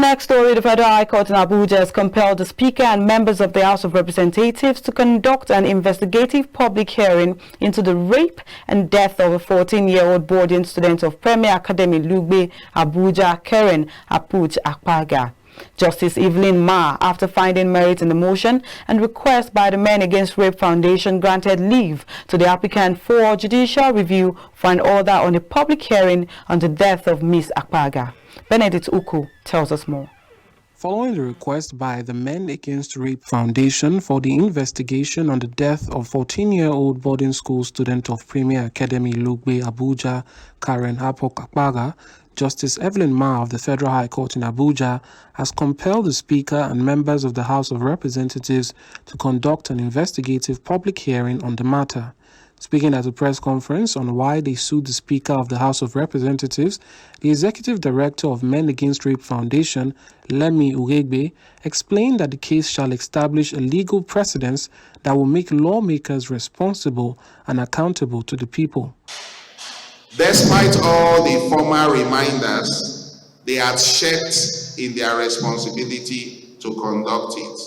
next story, the Federal High Court in Abuja has compelled the Speaker and members of the House of Representatives to conduct an investigative public hearing into the rape and death of a 14-year-old boarding student of Premier Academy Lugbe, Abuja, Karen Akpaga. Justice Evelyn Ma, after finding merit in the motion and request by the Men Against Rape Foundation, granted leave to the applicant for judicial review for an order on a public hearing on the death of Miss Akpaga. Benedict Uku tells us more. Following the request by the Men Against Rape Foundation for the investigation on the death of 14-year-old boarding school student of Premier Academy Lugbe, Abuja, Karen Akpaga, Justice Evelyn Ma of the Federal High Court in Abuja has compelled the Speaker and members of the House of Representatives to conduct an investigative public hearing on the matter. Speaking at a press conference on why they sued the Speaker of the House of Representatives, the Executive Director of Men Against Rape Foundation, Lemi Uregbe, explained that the case shall establish a legal precedence that will make lawmakers responsible and accountable to the people. Despite all the former reminders, they had shirked in their responsibility to conduct it.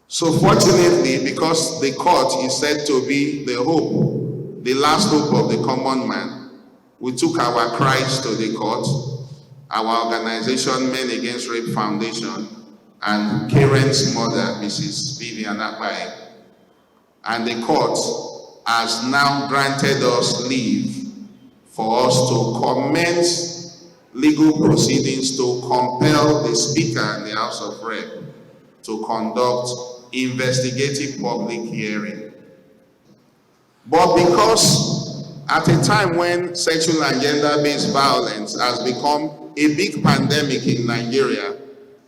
So fortunately, because the court is said to be the hope, the last hope of the common man, we took our cries to the court, our organization, Men Against Rape Foundation, and Karen's mother, Mrs. Vivian Akpaga. And the court has now granted us leave for us to commence legal proceedings to compel the Speaker and the House of Rep to conduct investigative public hearing. But because at a time when sexual and gender-based violence has become a big pandemic in Nigeria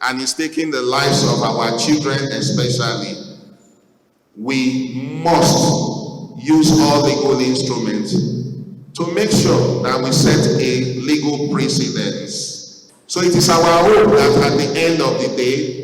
and is taking the lives of our children especially, we must use all legal instruments to make sure that we set a legal precedence. So it is our hope that at the end of the day,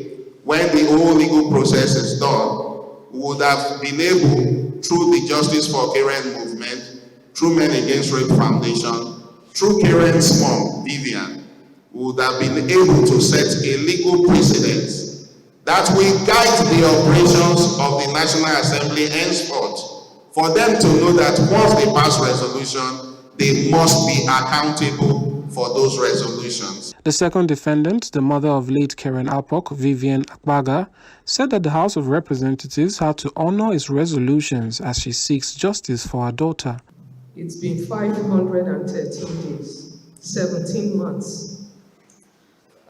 when the whole legal process is done, we would have been able, through the Justice for Karen movement, through Men Against Rape Foundation, through Karen's mom, Vivian, we would have been able to set a legal precedent that will guide the operations of the National Assembly henceforth, for them to know that once they pass resolution, they must be accountable for those resolutions. The second defendant, the mother of late Karen Akpaga, Vivian Akpaga, said that the House of Representatives had to honor its resolutions as she seeks justice for her daughter. It's been 513 days, 17 months,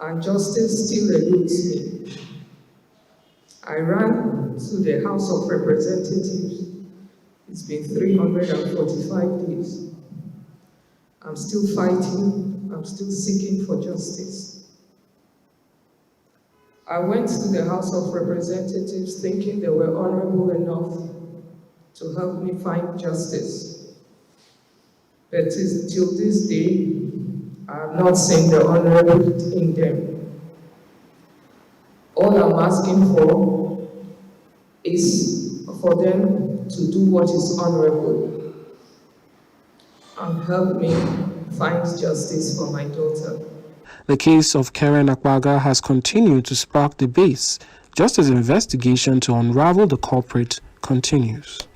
and justice still eludes me. I ran to the House of Representatives. It's been 345 days. I'm still fighting, I'm still seeking for justice. I went to the House of Representatives thinking they were honorable enough to help me find justice. But till this day, I have not seen the honorable in them. All I'm asking for is for them to do what is honorable and help me find justice for my daughter. The case of Karen Akpaga has continued to spark debates, just as investigation to unravel the culprit continues.